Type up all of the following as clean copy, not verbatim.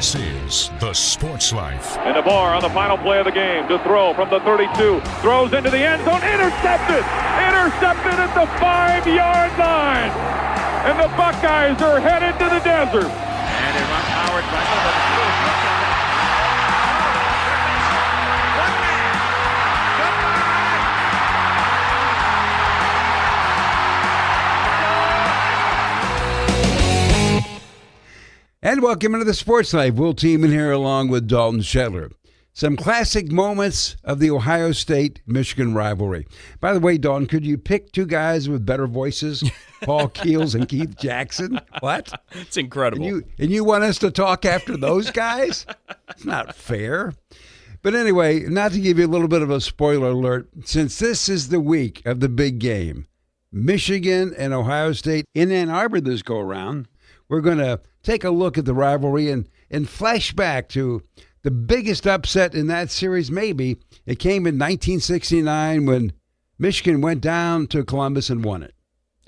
This is The Sports Life. And DeBoer on the final play of the game to throw from the 32. Throws into the end zone. Intercepted! Intercepted at the 5-yard line. And the Buckeyes are headed to the desert. And they run Howard back over the field. And welcome into the Sports Life. Will Teeman here along with Dalton Shetler. Some classic moments of the Ohio State-Michigan rivalry. By the way, Dalton, could you pick two guys with better voices? Paul Keels and Keith Jackson? What? It's incredible. And you want us to talk after those guys? It's not fair. But anyway, not to give you a little bit of a spoiler alert, since this is the week of the big game, Michigan and Ohio State in Ann Arbor this go-around, we're going to take a look at the rivalry and flash back to the biggest upset in that series, maybe. It came in 1969 when Michigan went down to Columbus and won it.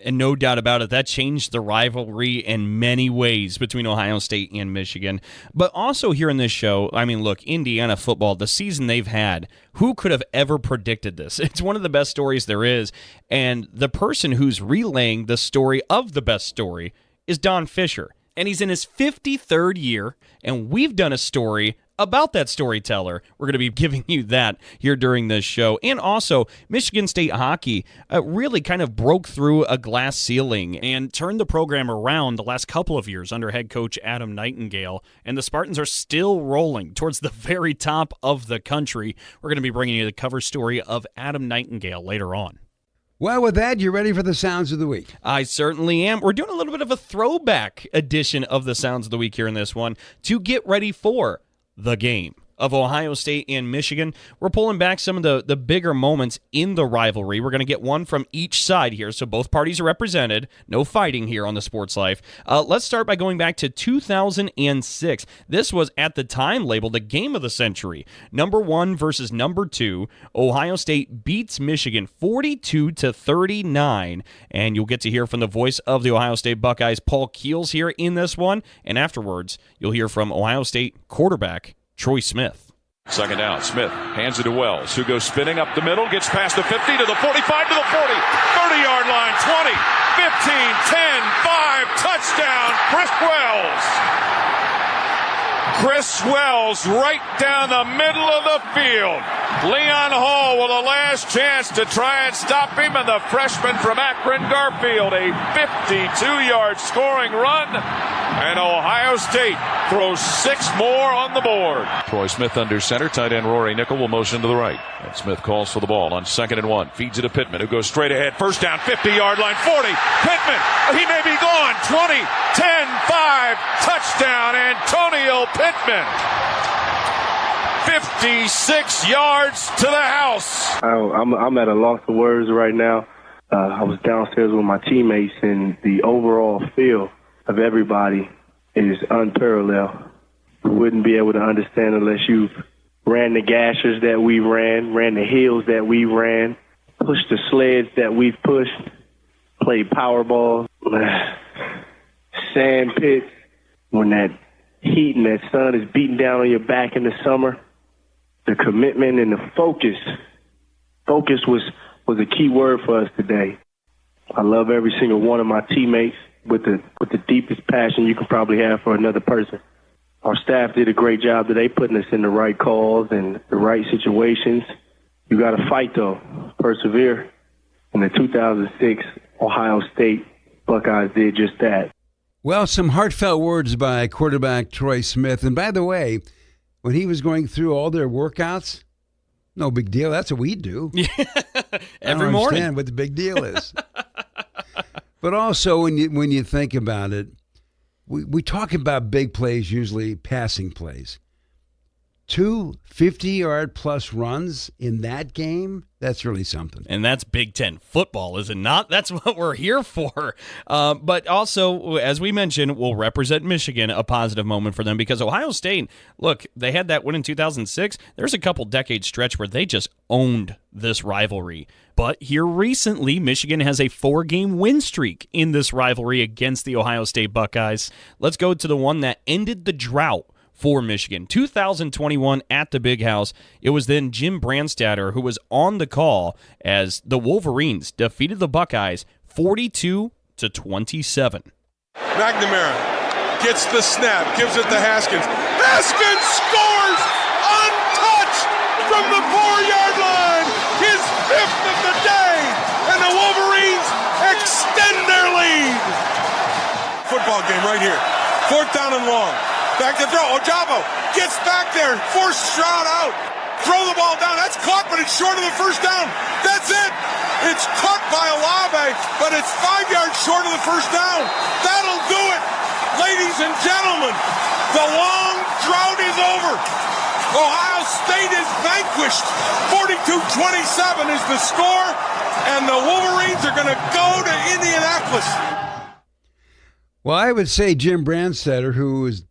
And no doubt about it, that changed the rivalry in many ways between Ohio State and Michigan. But also here in this show, I mean, look, Indiana football, the season they've had, who could have ever predicted this? It's one of the best stories there is. And the person who's relaying the story of the best story is Don Fischer. And he's in his 53rd year, and we've done a story about that storyteller. We're going to be giving you that here during this show. And also, Michigan State hockey really kind of broke through a glass ceiling and turned the program around the last couple of years under head coach Adam Nightingale. And the Spartans are still rolling towards the very top of the country. We're going to be bringing you the cover story of Adam Nightingale later on. Well, with that, you ready for the Sounds of the Week? I certainly am. We're doing a little bit of a throwback edition of the Sounds of the Week here in this one to get ready for the game of Ohio State and Michigan. We're pulling back some of the bigger moments in the rivalry. We're going to get one from each side here, so both parties are represented. No fighting here on the Sports Life. Let's start by going back to 2006. This was at the time labeled the game of the century. Number 1 versus number 2. Ohio State beats Michigan 42-39, and you'll get to hear from the voice of the Ohio State Buckeyes, Paul Keels, here in this one, and afterwards you'll hear from Ohio State quarterback Troy Smith. Second down, Smith hands it to Wells, who goes spinning up the middle, gets past the 50 to the 45 to the 40, 30-yard line, 20, 15, 10, 5, touchdown, Chris Wells. Chris Wells right down the middle of the field. Leon Hall with a last chance to try and stop him, and the freshman from Akron Garfield, a 52-yard scoring run, and Ohio State throws 6 more on the board. Troy Smith under center, tight end Rory Nickel will motion to the right, and Smith calls for the ball on 2nd and 1, feeds it to Pittman, who goes straight ahead, first down, 50-yard line, 40, Pittman, he may be gone, 20, 10, 5, touchdown, Antonio Pittman. 56 yards to the house. I'm at a loss of words right now. I was downstairs with my teammates, and the overall feel of everybody is unparalleled. You wouldn't be able to understand unless you've ran the gashes that we ran the hills that we ran, pushed the sleds that we've pushed, played Powerball, sand pits, when that heat and that sun is beating down on your back in the summer. The commitment and the focus was a key word for us today. I love every single one of my teammates with the deepest passion you can probably have for another person. Our staff did a great job today putting us in the right calls and the right situations. You got to fight, though. Persevere. And the 2006 Ohio State Buckeyes did just that. Well, some heartfelt words by quarterback Troy Smith. And by the way, when he was going through all their workouts, no big deal. That's what we do. Every morning. I understand what the big deal is. But also, when you think about it, we talk about big plays, usually passing plays. 2 50-yard plus runs in that game, that's really something. And that's Big Ten football, is it not? That's what we're here for. But also, as we mentioned, will represent Michigan, a positive moment for them, because Ohio State, look, they had that win in 2006. There's a couple decade stretch where they just owned this rivalry. But here recently, Michigan has a 4-game win streak in this rivalry against the Ohio State Buckeyes. Let's go to the one that ended the drought for Michigan. 2021 at the Big House. It was then Jim Brandstatter who was on the call as the Wolverines defeated the Buckeyes 42-27. McNamara gets the snap, gives it to Haskins. Haskins scores untouched from the 4-yard line. His 5th of the day, and the Wolverines extend their lead. Football game right here. 4th down and long. Back to throw. Ojabo gets back there. Forced Stroud out. Throw the ball down. That's caught, but it's short of the first down. That's it. It's caught by Olave, but it's 5 yards short of the first down. That'll do it. Ladies and gentlemen, the long drought is over. Ohio State is vanquished. 42-27 is the score, and the Wolverines are going to go to Indianapolis. Well, I would say Jim Brandstatter, who was,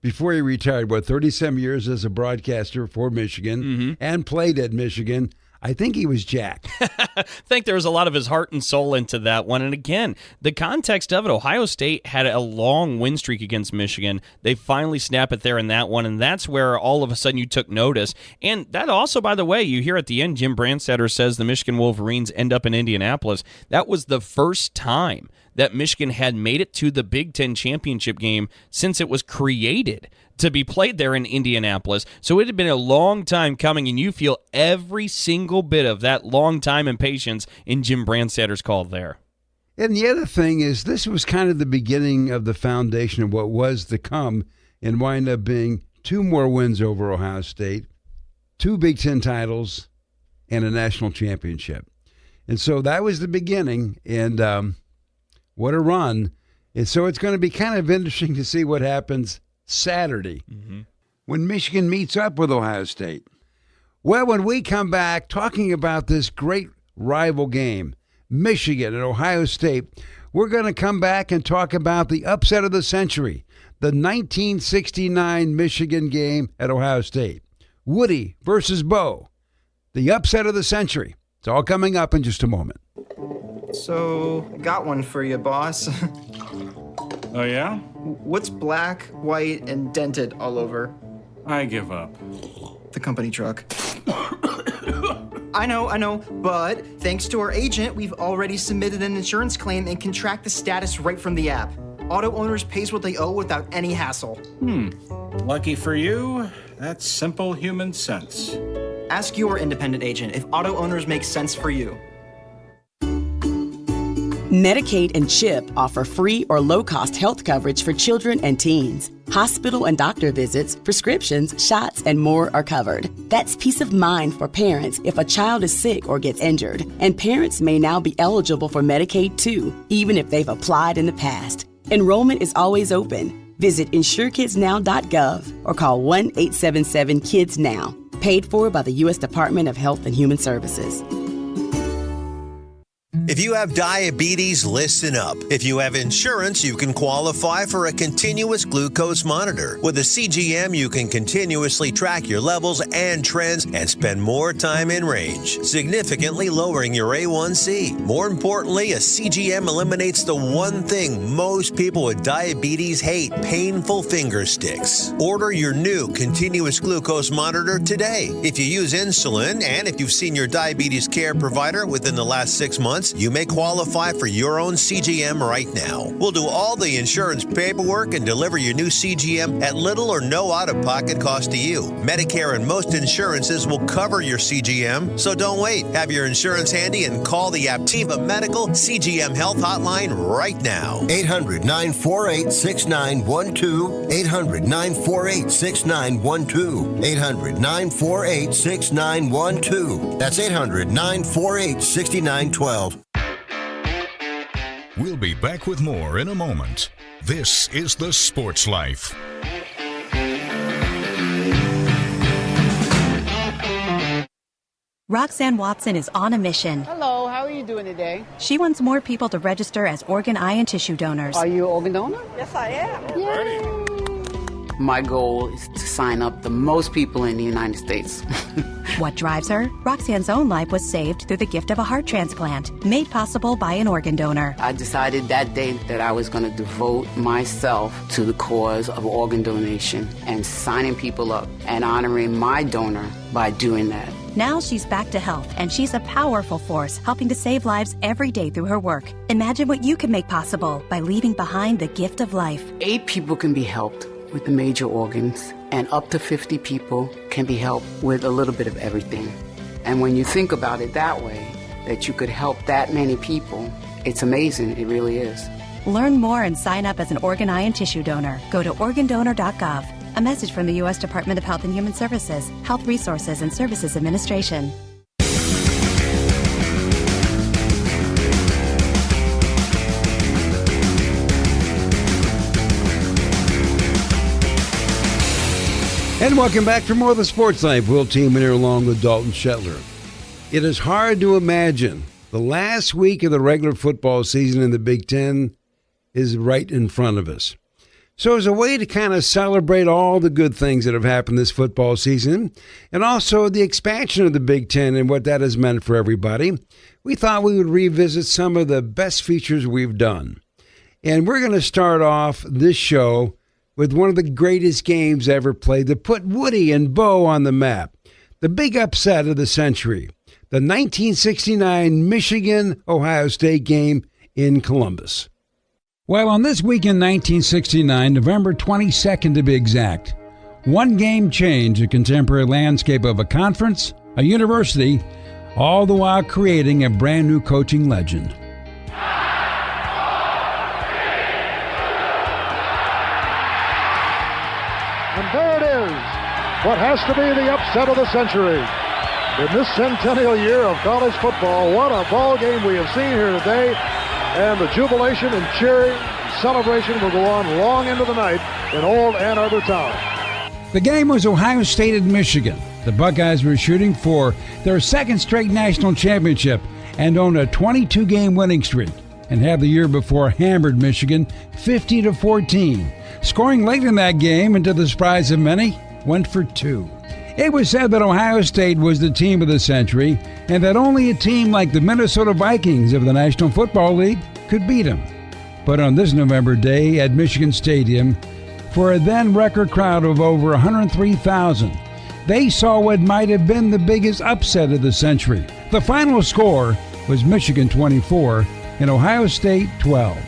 before he retired, 37 years as a broadcaster for Michigan and played at Michigan. I think he was jacked. I think there was a lot of his heart and soul into that one. And again, the context of it, Ohio State had a long win streak against Michigan. They finally snap it there in that one, and that's where all of a sudden you took notice. And that also, by the way, you hear at the end, Jim Brandstatter says the Michigan Wolverines end up in Indianapolis. That was the first time that Michigan had made it to the Big Ten championship game since it was created to be played there in Indianapolis. So it had been a long time coming, and you feel every single bit of that long time and patience in Jim Brandstatter's call there. And the other thing is, this was kind of the beginning of the foundation of what was to come, and wind up being 2 more wins over Ohio State, 2 Big Ten titles, and a national championship. And so that was the beginning, and what a run. And so it's going to be kind of interesting to see what happens Saturday when Michigan meets up with Ohio State. Well, when we come back talking about this great rival game, Michigan and Ohio State, we're going to come back and talk about the upset of the century, the 1969 Michigan game at Ohio State. Woody versus Bo, the upset of the century. It's all coming up in just a moment. So, got one for you, boss. Oh, yeah? What's black, white, and dented all over? I give up. The company truck. I know, but thanks to our agent, we've already submitted an insurance claim and can track the status right from the app. Auto owners pays what they owe without any hassle. Lucky for you, that's simple human sense. Ask your independent agent if auto owners make sense for you. Medicaid and CHIP offer free or low-cost health coverage for children and teens. Hospital and doctor visits, prescriptions, shots, and more are covered. That's peace of mind for parents if a child is sick or gets injured. And parents may now be eligible for Medicaid too, even if they've applied in the past. Enrollment is always open. Visit insurekidsnow.gov or call 1-877-KIDS-NOW. Paid for by the U.S. Department of Health and Human Services. If you have diabetes, listen up. If you have insurance, you can qualify for a continuous glucose monitor. With a CGM, you can continuously track your levels and trends and spend more time in range, significantly lowering your A1C. More importantly, a CGM eliminates the one thing most people with diabetes hate: painful finger sticks. Order your new continuous glucose monitor today. If you use insulin and if you've seen your diabetes care provider within the last 6 months, you may qualify for your own CGM right now. We'll do all the insurance paperwork and deliver your new CGM at little or no out-of-pocket cost to you. Medicare and most insurances will cover your CGM, so don't wait. Have your insurance handy and call the Aptiva Medical CGM Health Hotline right now. 800-948-6912. 800-948-6912. 800-948-6912. That's 800-948-6912. We'll be back with more in a moment. This is The Sports Life. Roxanne Watson is on a mission. Hello, how are you doing today? She wants more people to register as organ, eye, and tissue donors. Are you an organ donor? Yes, I am. Yay. My goal is to sign up the most people in the United States. What drives her? Roxanne's own life was saved through the gift of a heart transplant, made possible by an organ donor. I decided that day that I was going to devote myself to the cause of organ donation and signing people up and honoring my donor by doing that. Now she's back to health, and she's a powerful force helping to save lives every day through her work. Imagine what you can make possible by leaving behind the gift of life. 8 people can be helped with the major organs, and up to 50 people can be helped with a little bit of everything. And when you think about it that way, that you could help that many people, it's amazing. It really is. Learn more and sign up as an organ, eye, and tissue donor. Go to organdonor.gov. A message from the U.S. Department of Health and Human Services, Health Resources and Services Administration. And welcome back for more of the Sports Life. Will Tiemann here along with Dalton Shetler. It is hard to imagine the last week of the regular football season in the Big Ten is right in front of us. So as a way to kind of celebrate all the good things that have happened this football season, and also the expansion of the Big Ten and what that has meant for everybody, we thought we would revisit some of the best features we've done. And we're going to start off this show with one of the greatest games ever played that put Woody and Bo on the map. The big upset of the century, the 1969 Michigan-Ohio State game in Columbus. Well, on this week in 1969, November 22nd to be exact, one game changed the contemporary landscape of a conference, a university, all the while creating a brand new coaching legend. And there it is, what has to be the upset of the century. In this centennial year of college football, what a ball game we have seen here today. And the jubilation and cheering and celebration will go on long into the night in old Ann Arbor town. The game was Ohio State and Michigan. The Buckeyes were shooting for their second straight national championship and owned a 22-game winning streak, and had the year before hammered Michigan 50-14. Scoring late in that game, and to the surprise of many, went for 2. It was said that Ohio State was the team of the century, and that only a team like the Minnesota Vikings of the National Football League could beat them. But on this November day at Michigan Stadium, for a then record crowd of over 103,000, they saw what might have been the biggest upset of the century. The final score was Michigan 24 and Ohio State 12.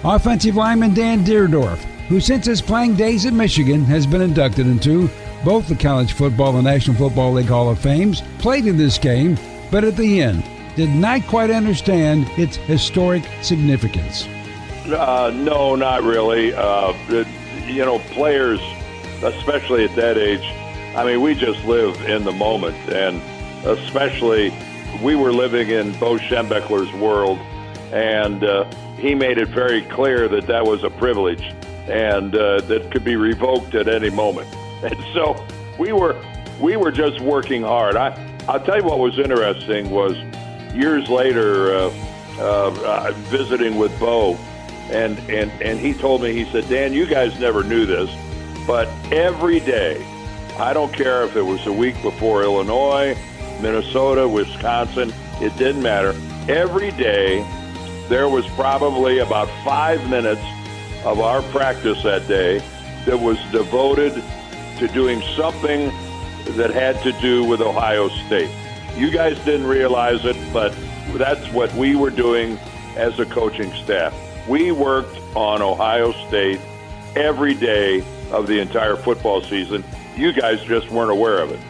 Offensive lineman Dan Deerdorf, who since his playing days at Michigan has been inducted into both the College Football and National Football League Hall of Fames, played in this game, but at the end did not quite understand its historic significance. No, not really. Players, especially at that age, I mean, we just live in the moment, and especially we were living in Bo Schembechler's world, and he made it very clear that that was a privilege and that could be revoked at any moment. And so we were just working hard. I'll tell you what was interesting was years later visiting with Bo, and he told me, he said, Dan, you guys never knew this, but every day, I don't care if it was a week before Illinois, Minnesota, Wisconsin, it didn't matter. Every day, there was probably about 5 minutes of our practice that day that was devoted to doing something that had to do with Ohio State. You guys didn't realize it, but that's what we were doing as a coaching staff. We worked on Ohio State every day of the entire football season. You guys just weren't aware of it.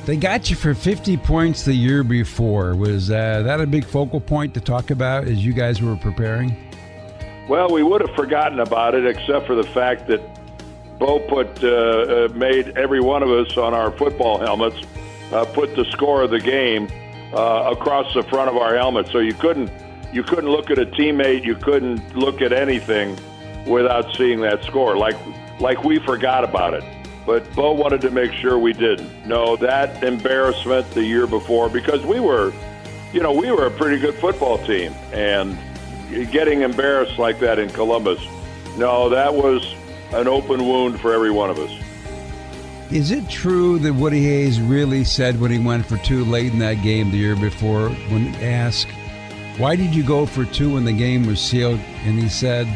They got you for 50 points the year before. Was that a big focal point to talk about as you guys were preparing? Well, we would have forgotten about it except for the fact that Bo made every one of us on our football helmets put the score of the game across the front of our helmets. So you couldn't look at a teammate, you couldn't look at anything without seeing that score. Like we forgot about it. But Bo wanted to make sure we didn't. No, that embarrassment the year before, because we were a pretty good football team, and getting embarrassed like that in Columbus, no, that was an open wound for every one of us. Is it true that Woody Hayes really said when he went for 2 late in that game the year before, when asked, why did you go for 2 when the game was sealed? And he said,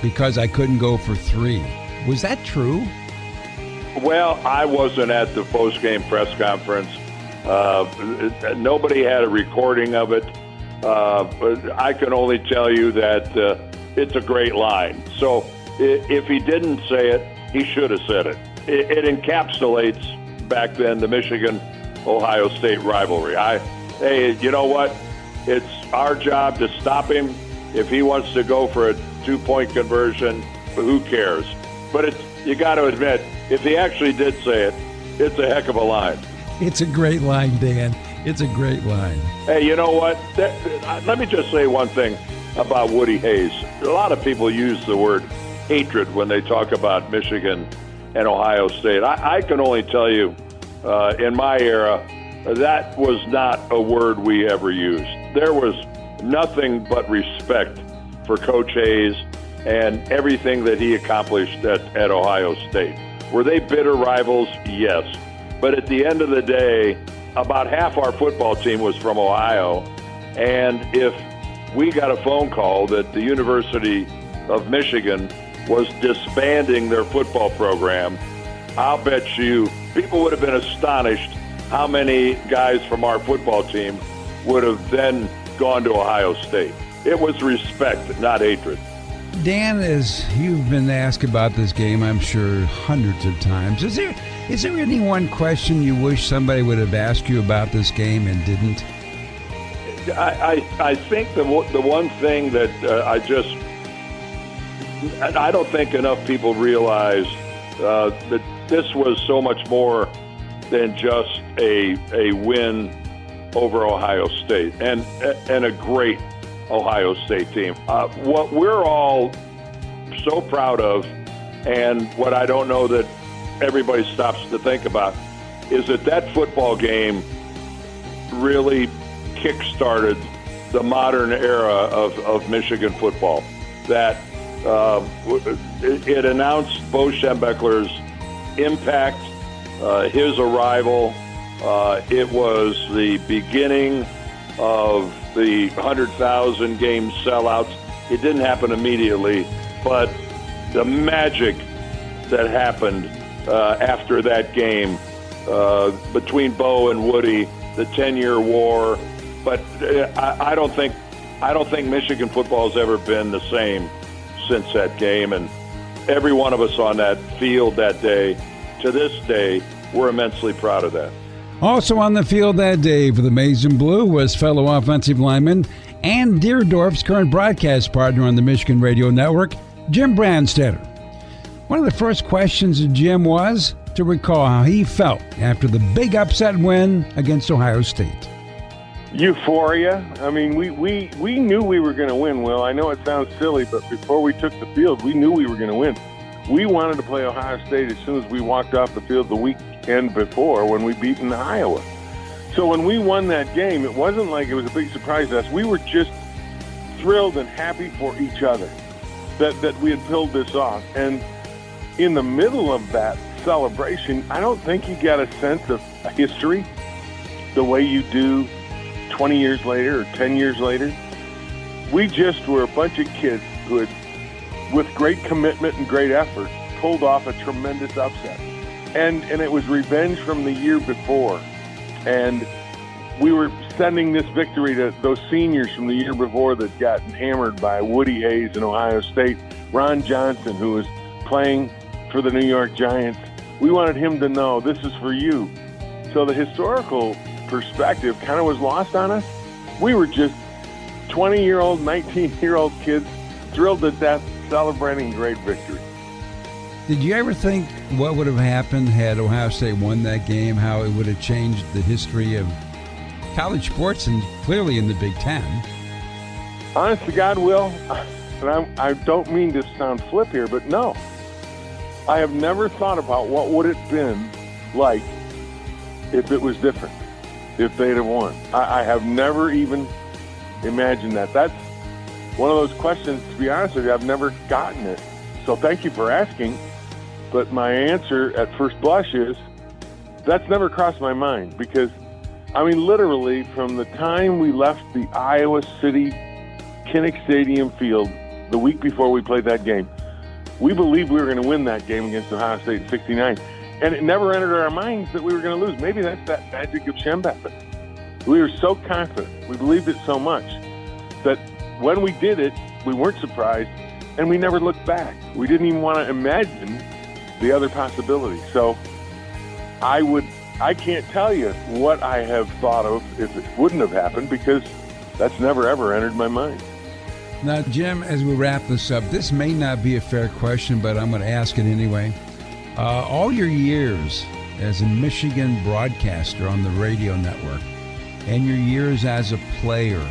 because I couldn't go for 3. Was that true? Well, I wasn't at the post-game press conference. Nobody had a recording of it. But I can only tell you that it's a great line. So if he didn't say it, he should have said it. It encapsulates back then the Michigan-Ohio State rivalry. Hey, you know what? It's our job to stop him. If he wants to go for a 2-point conversion, who cares? But you got to admit, if he actually did say it, it's a heck of a line. It's a great line, Dan. It's a great line. Hey, you know what? Let me just say one thing about Woody Hayes. A lot of people use the word hatred when they talk about Michigan and Ohio State. I can only tell you, in my era, that was not a word we ever used. There was nothing but respect for Coach Hayes and everything that he accomplished at Ohio State. Were they bitter rivals? Yes. But at the end of the day, about half our football team was from Ohio, and if we got a phone call that the University of Michigan was disbanding their football program, I'll bet you people would have been astonished how many guys from our football team would have then gone to Ohio State. It was respect, not hatred. Dan, as you've been asked about this game, I'm sure hundreds of times, is there any one question you wish somebody would have asked you about this game and didn't? I think the one thing that I don't think enough people realize that this was so much more than just a win over Ohio State and a great Ohio State team. What we're all so proud of, and what I don't know that everybody stops to think about, is that football game really kick-started the modern era of Michigan football. That it announced Bo Schembechler's impact, his arrival. It was the beginning of the 100,000 game sellouts. It didn't happen immediately, but the magic that happened after that game between Bo and Woody, the 10-year war. But I don't think Michigan football has ever been the same since that game. And every one of us on that field that day, to this day, we're immensely proud of that. Also on the field that day for the Maize and Blue was fellow offensive lineman and Deerdorf's current broadcast partner on the Michigan Radio Network, Jim Brandstetter. One of the first questions of Jim was to recall how he felt after the big upset win against Ohio State. Euphoria. I mean, we knew we were going to win, Will. I know it sounds silly, but before we took the field, we knew we were going to win. We wanted to play Ohio State as soon as we walked off the field the weekend before when we beat in Iowa. So when we won that game, it wasn't like it was a big surprise to us. We were just thrilled and happy for each other that we had pulled this off. And in the middle of that celebration, I don't think you got a sense of a history the way you do 20 years later or 10 years later. We just were a bunch of kids who had, with great commitment and great effort, pulled off a tremendous upset. And it was revenge from the year before. And we were sending this victory to those seniors from the year before that got hammered by Woody Hayes in Ohio State, Ron Johnson, who was playing for the New York Giants. We wanted him to know this is for you. So the historical perspective kind of was lost on us. We were just 20-year-old, 19-year-old kids thrilled to death celebrating a great victory. Did you ever think what would have happened had Ohio State won that game, how it would have changed the history of college sports and clearly in the Big Ten? Honest to God, Will, and I don't mean to sound flip here, but no. I have never thought about what would it have been like if it was different, if they'd have won. I have never even imagined that. That's one of those questions, to be honest with you, I've never gotten it So thank you for asking. But my answer at first blush is that's never crossed my mind because, I mean, literally from the time we left the Iowa City Kinnick Stadium field the week before we played that game, we believed we were going to win that game against Ohio State in 69. And it never entered our minds that we were going to lose. Maybe that's that magic of Schembechler. We were so confident. We believed it so much that when we did it, we weren't surprised, and we never looked back. We didn't even want to imagine the other possibilities. So I can't tell you what I have thought of if it wouldn't have happened because that's never, ever entered my mind. Now, Jim, as we wrap this up, this may not be a fair question, but I'm going to ask it anyway. All your years as a Michigan broadcaster on the radio network and your years as a player,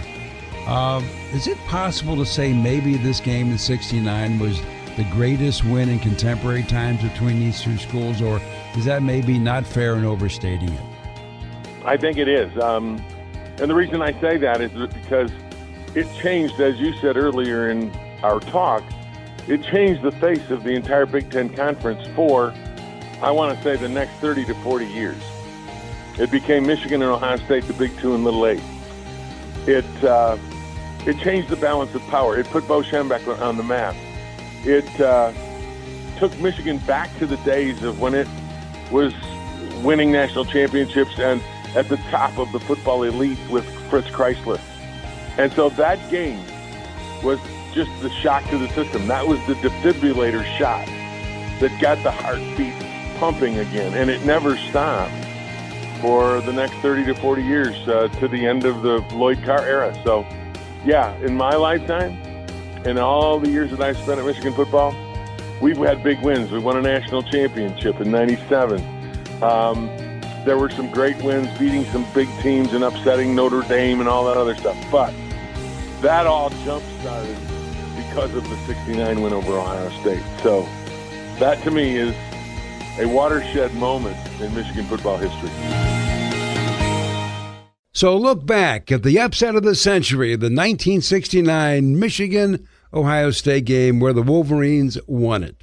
is it possible to say maybe this game in 69 was the greatest win in contemporary times between these two schools, or is that maybe not fair and overstating it? I think it is. And the reason I say that is because it changed, as you said earlier in our talk, it changed the face of the entire Big Ten Conference for, I want to say, the next 30 to 40 years. It became Michigan and Ohio State, the Big Two and Little Eight. It changed the balance of power. It put Bo Schembechler on the map. It took Michigan back to the days of when it was winning national championships and at the top of the football elite with Fritz Chrysler. And so that game was just the shock to the system. That was the defibrillator shot that got the heartbeat pumping again, and it never stopped for the next 30 to 40 years to the end of the Lloyd Carr era. So, yeah, in my lifetime, in all the years that I've spent at Michigan football, we've had big wins. We won a national championship in '97. There were some great wins, beating some big teams and upsetting Notre Dame and all that other stuff. But that all jump-started because of the 69 win over Ohio State. So that, to me, is a watershed moment in Michigan football history. So look back at the upset of the century, the 1969 Michigan-Ohio State game where the Wolverines won it.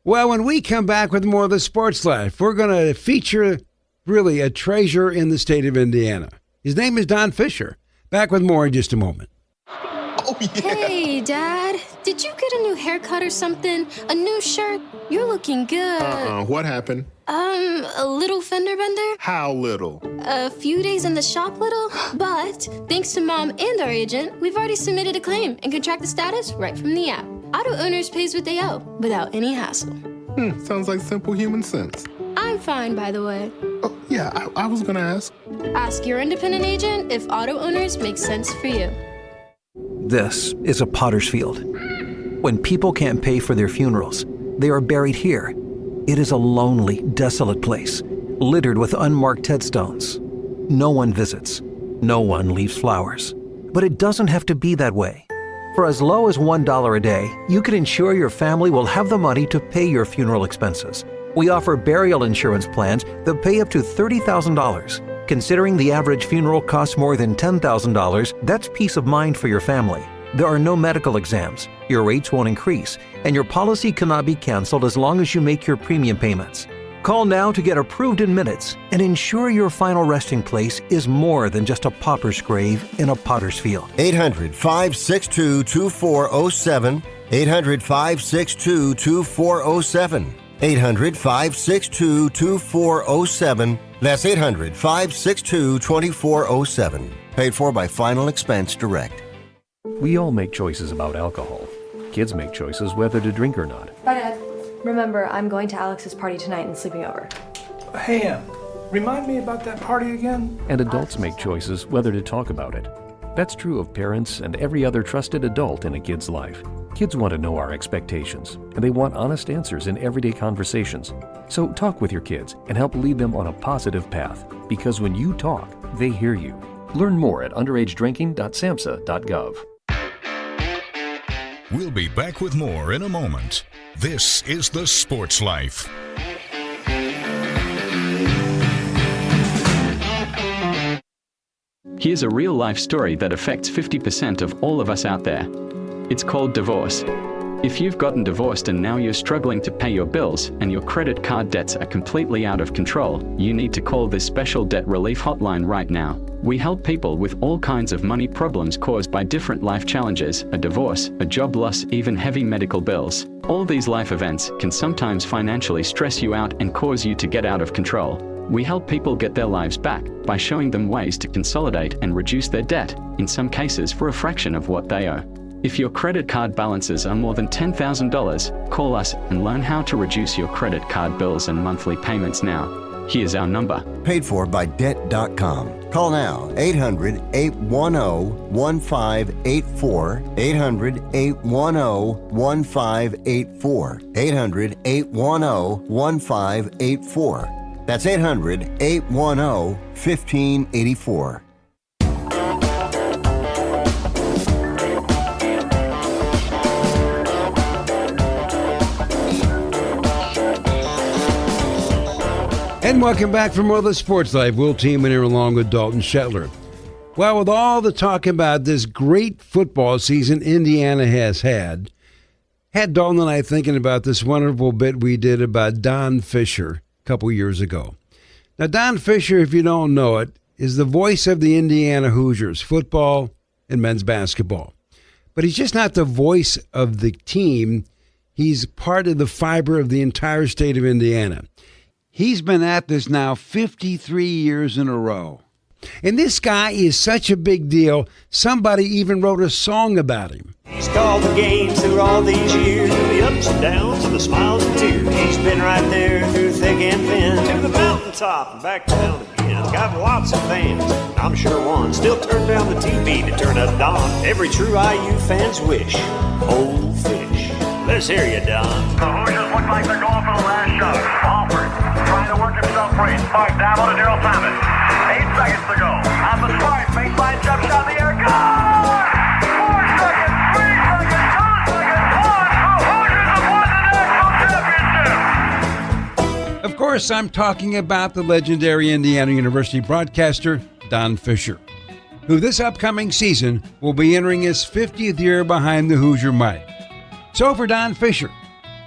Well, when we come back with more of the Sports Life, we're going to feature really a treasure in the state of Indiana. His name is Don Fischer. Back with more in just a moment. Oh, yeah. Hey, Dad. Did you get a new haircut or something? A new shirt? You're looking good. What happened? A little fender bender? How little? A few days in the shop little. But thanks to Mom and our agent, we've already submitted a claim and can track the status right from the app. Auto owners pays what they owe without any hassle. Sounds like simple human sense. I'm fine, by the way. Oh, yeah, I was gonna ask. Ask your independent agent if auto owners make sense for you. This is a potter's field. When people can't pay for their funerals, they are buried here. It is a lonely, desolate place, littered with unmarked headstones. No one visits. No one leaves flowers. But it doesn't have to be that way. For as low as $1 a day, you can ensure your family will have the money to pay your funeral expenses. We offer burial insurance plans that pay up to $30,000. Considering the average funeral costs more than $10,000, that's peace of mind for your family. There are no medical exams, your rates won't increase, and your policy cannot be canceled as long as you make your premium payments. Call now to get approved in minutes and ensure your final resting place is more than just a pauper's grave in a potter's field. 800-562-2407. 800-562-2407. 800-562-2407. That's 800-562-2407. Paid for by Final Expense Direct. We all make choices about alcohol. Kids make choices whether to drink or not. Bye, Dad. Remember, I'm going to Alex's party tonight and sleeping over. Hey, Em, remind me about that party again? And adults make choices whether to talk about it. That's true of parents and every other trusted adult in a kid's life. Kids want to know our expectations, and they want honest answers in everyday conversations. So talk with your kids and help lead them on a positive path, because when you talk, they hear you. Learn more at underagedrinking.samhsa.gov. We'll be back with more in a moment. This is The Sports Life. Here's a real-life story that affects 50% of all of us out there. It's called divorce. If you've gotten divorced and now you're struggling to pay your bills and your credit card debts are completely out of control, you need to call this special debt relief hotline right now. We help people with all kinds of money problems caused by different life challenges, a divorce, a job loss, even heavy medical bills. All these life events can sometimes financially stress you out and cause you to get out of control. We help people get their lives back by showing them ways to consolidate and reduce their debt, in some cases for a fraction of what they owe. If your credit card balances are more than $10,000, call us and learn how to reduce your credit card bills and monthly payments now. Here's our number. Paid for by Debt.com. Call now, 800-810-1584, 800-810-1584, 800-810-1584. That's 800-810-1584. And welcome back for more of the Sports Life. Will Tiemann here along with Dalton Shetler. Well, with all the talk about this great football season Indiana has had Dalton and I thinking about this wonderful bit we did about Don Fischer a couple years ago. Now, Don Fischer, if you don't know it, is the voice of the Indiana Hoosiers, football and men's basketball. But he's just not the voice of the team. He's part of the fiber of the entire state of Indiana. He's been at this now 53 years in a row. And this guy is such a big deal, somebody even wrote a song about him. He's called the games through all these years, the ups and downs and the smiles and tears. He's been right there through thick and thin, to the mountaintop and back down again. Got lots of fans, I'm sure one still turn down the TV to turn up Don. Every true IU fan's wish, old fish. Let's hear you, Don. The Hoosiers look like they're going for the last shot. Alford trying to work himself free. Spark down on to Daryl Thomas. 8 seconds to go. On the Spark, baseline jump shot in the air. Good! 4 seconds, 3 seconds, 2 seconds, 1. The Hoosiers have won the national championship. Of course, I'm talking about the legendary Indiana University broadcaster, Don Fischer, who this upcoming season will be entering his 50th year behind the Hoosier mic. So for Don Fischer,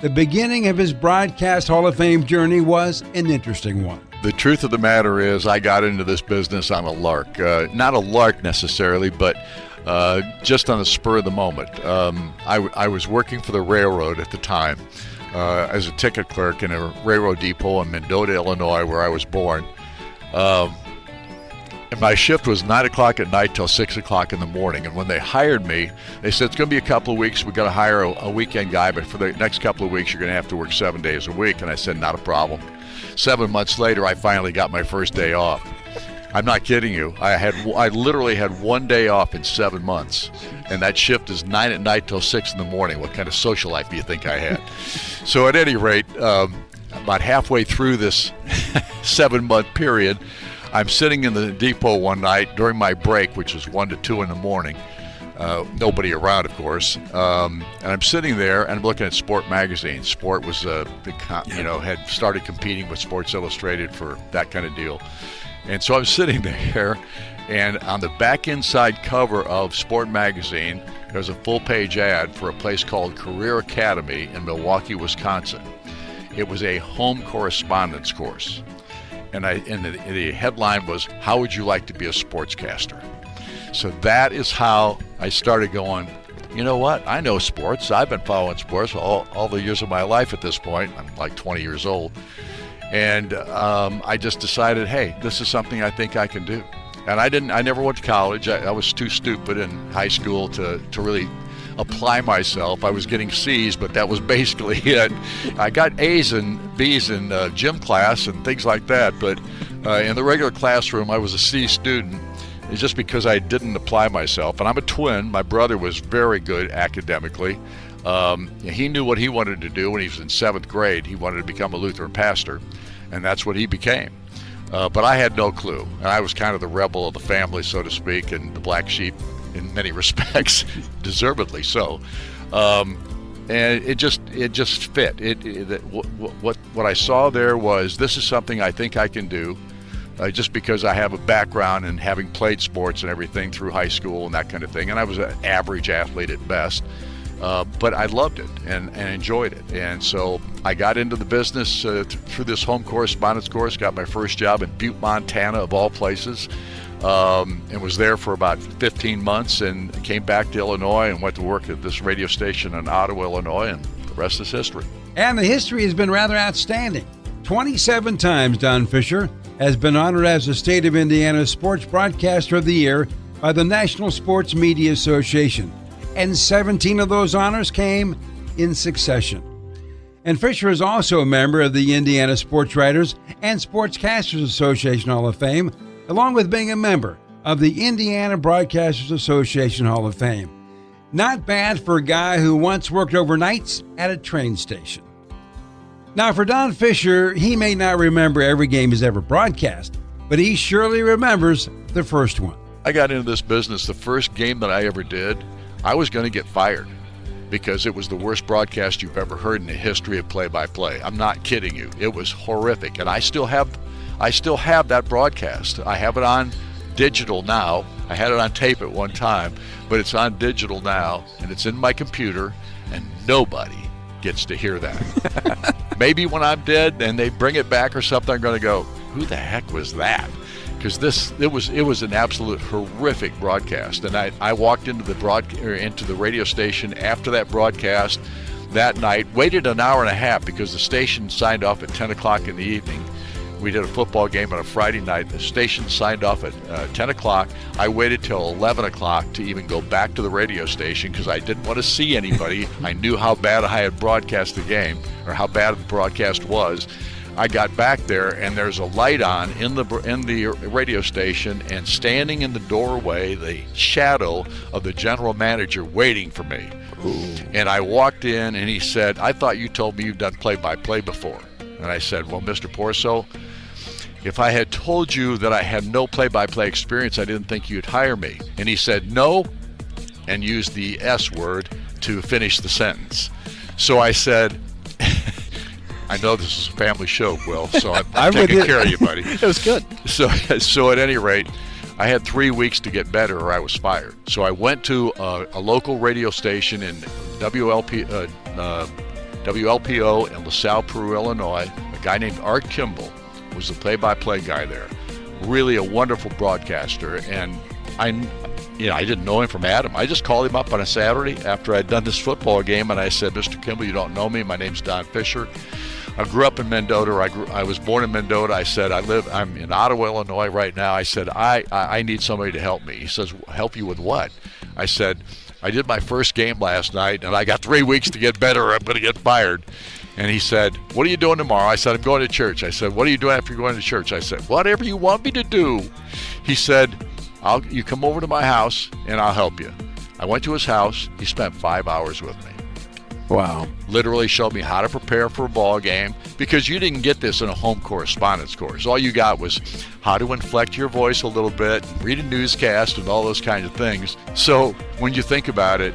the beginning of his broadcast Hall of Fame journey was an interesting one. The truth of the matter is I got into this business on a lark. Not a lark necessarily, but just on the spur of the moment. I was working for the railroad at the time as a ticket clerk in a railroad depot in Mendota, Illinois, where I was born. And my shift was 9 o'clock at night till 6 o'clock in the morning. And when they hired me, they said, it's going to be a couple of weeks. We're going to hire a weekend guy, but for the next couple of weeks, you're going to have to work 7 days a week. And I said, not a problem. 7 months later, I finally got my first day off. I'm not kidding you. I literally had 1 day off in 7 months. And that shift is 9 at night till 6 in the morning. What kind of social life do you think I had? So at any rate, about halfway through this 7-month period, I'm sitting in the depot one night during my break, which was 1 to 2 in the morning. Nobody around, of course. And I'm sitting there and I'm looking at Sport magazine. Sport was had started competing with Sports Illustrated for that kind of deal. And so I'm sitting there, and on the back inside cover of Sport magazine, there's a full-page ad for a place called Career Academy in Milwaukee, Wisconsin. It was a home correspondence course. And the headline was, how would you like to be a sportscaster? So that is how I started going, you know what? I know sports. I've been following sports all the years of my life at this point. I'm like 20 years old. And I just decided, hey, this is something I think I can do. And I never went to college. I was too stupid in high school to really apply myself. I was getting C's, but that was basically it. I got A's and B's in gym class and things like that, but in the regular classroom, I was a C student. It's just because I didn't apply myself. And I'm a twin. My brother was very good academically. He knew what he wanted to do when he was in 7th grade. He wanted to become a Lutheran pastor, and that's what he became. But I had no clue. And I was kind of the rebel of the family, so to speak, and the black sheep in many respects, deservedly so. And it just fit. What I saw there was, this is something I think I can do, just because I have a background in having played sports and everything through high school and that kind of thing. And I was an average athlete at best. But I loved it and enjoyed it. And so I got into the business through this home correspondence course, got my first job in Butte, Montana, of all places, and was there for about 15 months and came back to Illinois and went to work at this radio station in Ottawa, Illinois, and the rest is history. And the history has been rather outstanding. 27 times Don Fischer has been honored as the State of Indiana Sports Broadcaster of the Year by the National Sports Media Association. And 17 of those honors came in succession. And Fischer is also a member of the Indiana Sports Writers and Sportscasters Association Hall of Fame, along with being a member of the Indiana Broadcasters Association Hall of Fame. Not bad for a guy who once worked overnights at a train station. Now, for Don Fischer, he may not remember every game he's ever broadcast, but he surely remembers the first one. I got into this business, the first game that I ever did, I was going to get fired because it was the worst broadcast you've ever heard in the history of play-by-play. I'm not kidding you. It was horrific, and I still have that broadcast. I have it on digital now. I had it on tape at one time, but it's on digital now, and it's in my computer, and nobody gets to hear that. Maybe when I'm dead and they bring it back or something, I'm going to go, who the heck was that? Because it was an absolute horrific broadcast, and I walked into the radio station after that broadcast that night, waited an hour and a half because the station signed off at 10 o'clock in the evening. We did a football game on a Friday night. The station signed off at 10 o'clock. I waited till 11 o'clock to even go back to the radio station because I didn't want to see anybody. I knew how bad I had broadcast the game, or how bad the broadcast was. I got back there, and there's a light on in the radio station, and standing in the doorway, the shadow of the general manager waiting for me. Ooh. And I walked in, and he said, "I thought you told me you've done play-by-play before." And I said, "Well, Mr. Porso, if I had told you that I had no play-by-play experience, I didn't think you'd hire me." And he said, "No," and used the S word to finish the sentence. So I said, I know this is a family show, Will, so I'm taking care of you, buddy. It was good. So at any rate, I had 3 weeks to get better or I was fired. So I went to a local radio station in WLPO in LaSalle, Peru, Illinois. A guy named Art Kimball was the play-by-play guy there. Really a wonderful broadcaster, and I didn't know him from Adam. I just called him up on a Saturday after I'd done this football game, and I said, "Mr. Kimball, you don't know me. My name's Don Fischer. I grew up in Mendota. I was born in Mendota." I said, I'm in Ottawa, Illinois right now. I said, I need somebody to help me. He says, "Help you with what?" I said, "I did my first game last night, and I got 3 weeks to get better or I'm going to get fired." And he said, "What are you doing tomorrow?" I said, "I'm going to church." I said, "What are you doing after you're going to church?" I said, "Whatever you want me to do." He said, "You come over to my house, and I'll help you." I went to his house. He spent 5 hours with me. Wow. Literally showed me how to prepare for a ball game, because you didn't get this in a home correspondence course. All you got was how to inflect your voice a little bit, read a newscast, and all those kinds of things. So when you think about it,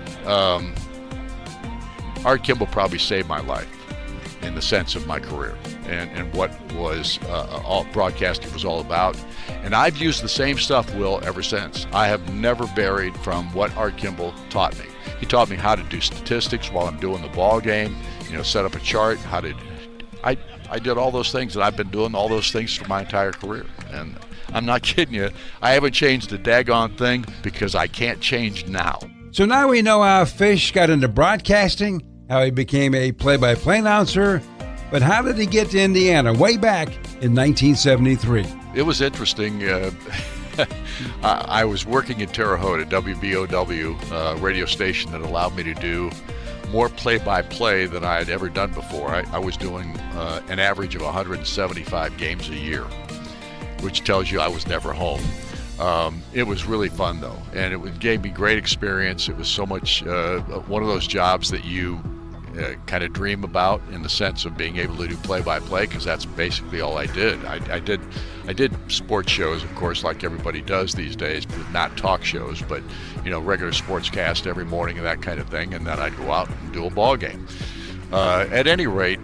Art Kimball probably saved my life in the sense of my career and what was all broadcasting was all about. And I've used the same stuff, Will, ever since. I have never varied from what Art Kimball taught me. He taught me how to do statistics while I'm doing the ball game, set up a chart, I did all those things, and I've been doing all those things for my entire career. And I'm not kidding you. I haven't changed a daggone thing because I can't change now. So now we know how Fish got into broadcasting, how he became a play-by-play announcer, but how did he get to Indiana way back in 1973? It was interesting. I was working in Terre Haute, WBOW radio station that allowed me to do more play-by-play than I had ever done before. I was doing an average of 175 games a year, which tells you I was never home. It was really fun, though, and it gave me great experience. It was so much one of those jobs that you kind of dream about, in the sense of being able to do play-by-play, because that's basically all I did. I did sports shows, of course, like everybody does these days, but not talk shows, but regular sportscast every morning and that kind of thing, and then I'd go out and do a ball game. At any rate,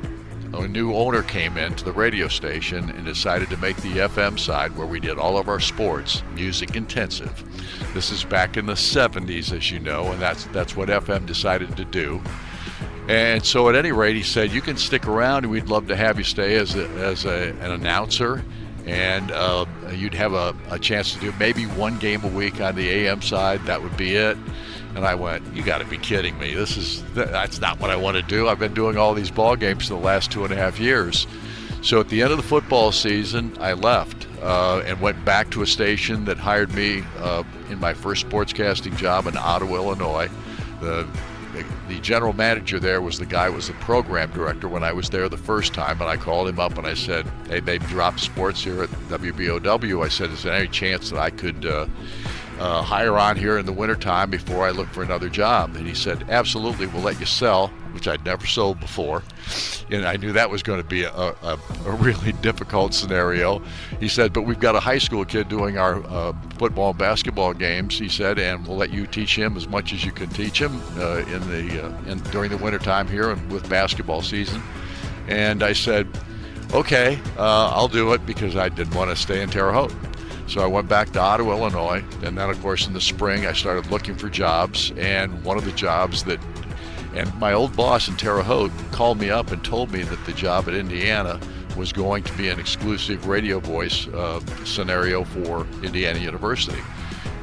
a new owner came into the radio station and decided to make the FM side, where we did all of our sports, music intensive. This is back in the 70s, as you know, and that's what FM decided to do. And so at any rate, he said, you can stick around and we'd love to have you stay as an announcer, and you'd have a chance to do maybe one game a week on the AM side. That would be it. And I went, you got to be kidding me. That's not what I want to do. I've been doing all these ball games for the last 2.5 years. So at the end of the football season, I left and went back to a station that hired me in my first sportscasting job in Ottawa, Illinois. The general manager there was the guy who was the program director when I was there the first time, and I called him up and I said, hey, they've dropped sports here at WBOW. I said, is there any chance that I could hire on here in the wintertime before I look for another job? And he said, absolutely, we'll let you sell, which I'd never sold before. And I knew that was going to be a really difficult scenario. He said, but we've got a high school kid doing our football and basketball games, he said, and we'll let you teach him as much as you can teach him during the wintertime here and with basketball season. And I said, okay, I'll do it, because I didn't want to stay in Terre Haute. So I went back to Ottawa, Illinois, and then, of course, in the spring, I started looking for jobs, and one of the jobs and my old boss in Terre Haute called me up and told me that the job at Indiana was going to be an exclusive radio voice scenario for Indiana University.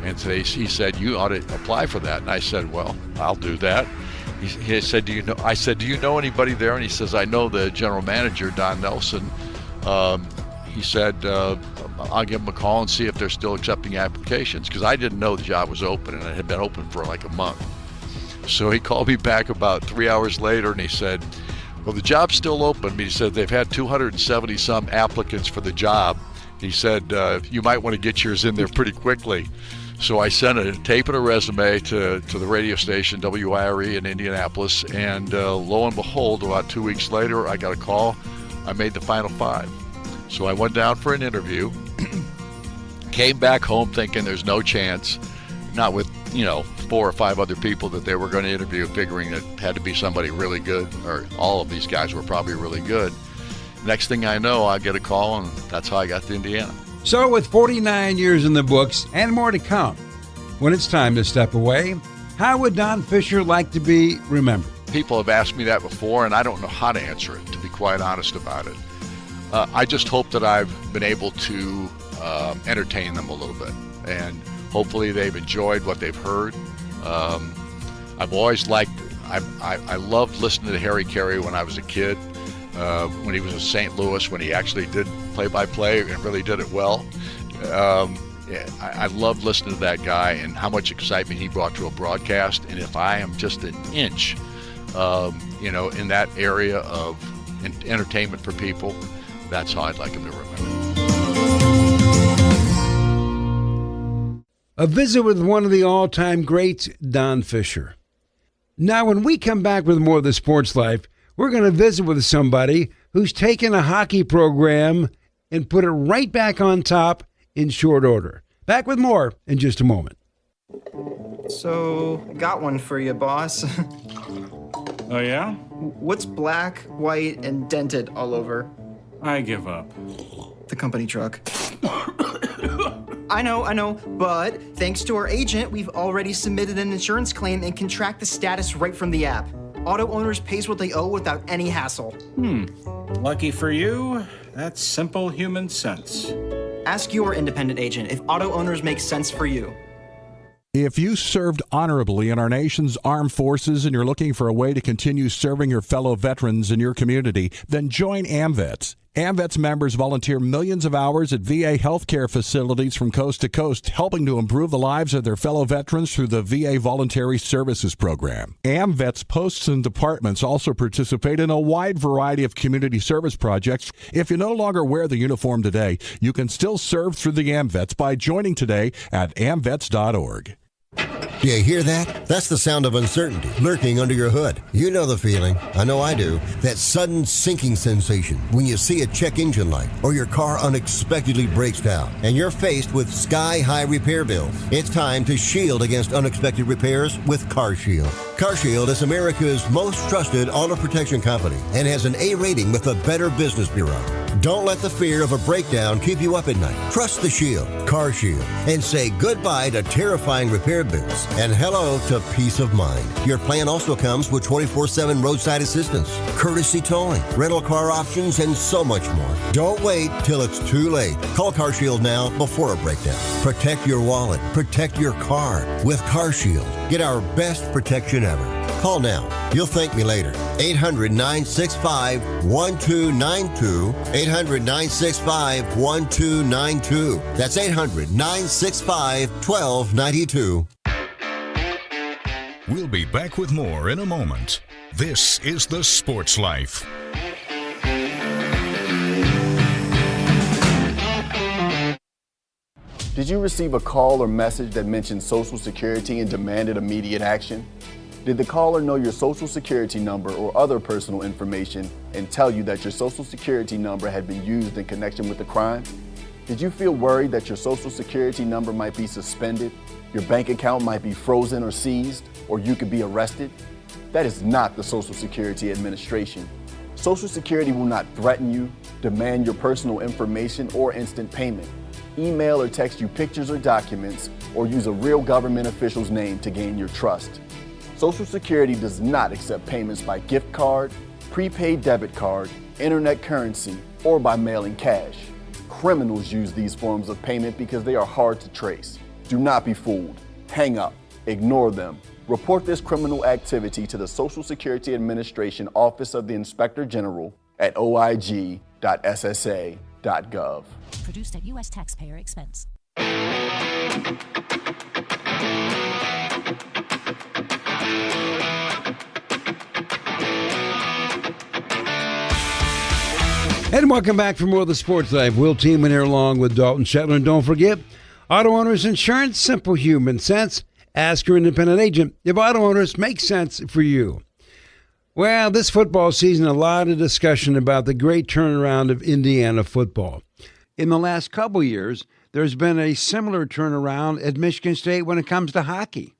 And today he said, you ought to apply for that. And I said, well, I'll do that. He said, I said, do you know anybody there? And he says, I know the general manager, Don Nelson. He said, I'll give him a call and see if they're still accepting applications, because I didn't know the job was open, and it had been open for like a month. So he called me back about 3 hours later, and he said, well, the job's still open, but he said they've had 270 some applicants for the job. He said, you might want to get yours in there pretty quickly. So I sent a tape and a resume to the radio station, WIRE in Indianapolis, and lo and behold, about 2 weeks later, I got a call. I made the final 5. So I went down for an interview, came back home thinking there's no chance, not with, 4 or 5 other people that they were going to interview, figuring it had to be somebody really good, or all of these guys were probably really good. Next thing I know, I get a call, and that's how I got to Indiana. So with 49 years in the books and more to come, when it's time to step away, how would Don Fischer like to be remembered? People have asked me that before, and I don't know how to answer it, to be quite honest about it. I just hope that I've been able to entertain them a little bit, and hopefully they've enjoyed what they've heard. I've always liked, I loved listening to Harry Carey when I was a kid, when he was in St. Louis, when he actually did play-by-play and really did it well. I loved listening to that guy and how much excitement he brought to a broadcast. And if I am just an inch, in that area of entertainment for people, that's how I'd like him to remember. A visit with one of the all-time greats, Don Fischer. Now, when we come back with more of the Sports Life, we're going to visit with somebody who's taken a hockey program and put it right back on top in short order. Back with more in just a moment. So, got one for you, boss. Oh, yeah? What's black, white, and dented all over? I give up. The company truck. I know, but thanks to our agent, we've already submitted an insurance claim and can track the status right from the app. Auto owners pays what they owe without any hassle. Lucky for you, that's simple human sense. Ask your independent agent if auto owners make sense for you. If you served honorably in our nation's armed forces and you're looking for a way to continue serving your fellow veterans in your community, then join AMVETS. AMVETS members volunteer millions of hours at VA healthcare facilities from coast to coast, helping to improve the lives of their fellow veterans through the VA Voluntary Services Program. AMVETS posts and departments also participate in a wide variety of community service projects. If you no longer wear the uniform today, you can still serve through the AMVETS by joining today at amvets.org. Do you hear that? That's the sound of uncertainty lurking under your hood. You know the feeling. I know I do. That sudden sinking sensation when you see a check engine light or your car unexpectedly breaks down and you're faced with sky-high repair bills. It's time to shield against unexpected repairs with CarShield. CarShield is America's most trusted auto protection company and has an A rating with the Better Business Bureau. Don't let the fear of a breakdown keep you up at night. Trust the Shield, CarShield, and say goodbye to terrifying repair bills and hello to peace of mind. Your plan also comes with 24/7 roadside assistance, courtesy towing, rental car options, and so much more. Don't wait till it's too late. Call CarShield now before a breakdown. Protect your wallet. Protect your car with CarShield. Get our best protection ever. Call now. You'll thank me later. 800-965-1292. 800-965-1292. That's 800-965-1292. We'll be back with more in a moment. This is The Sports Life. Did you receive a call or message that mentioned Social Security and demanded immediate action? Did the caller know your Social Security number or other personal information and tell you that your Social Security number had been used in connection with the crime? Did you feel worried that your Social Security number might be suspended, your bank account might be frozen or seized, or you could be arrested? That is not the Social Security Administration. Social Security will not threaten you, demand your personal information or instant payment, email or text you pictures or documents, or use a real government official's name to gain your trust. Social Security does not accept payments by gift card, prepaid debit card, internet currency, or by mailing cash. Criminals use these forms of payment because they are hard to trace. Do not be fooled. Hang up. Ignore them. Report this criminal activity to the Social Security Administration Office of the Inspector General at oig.ssa.gov. Produced at U.S. taxpayer expense. And welcome back for more of the Sports Life. Will Tiemann here along with Dalton Shetler. And don't forget, Auto Owners Insurance, simple human sense. Ask your independent agent if auto owners make sense for you. Well, this football season, a lot of discussion about the great turnaround of Indiana football. In the last couple years, there's been a similar turnaround at Michigan State when it comes to hockey.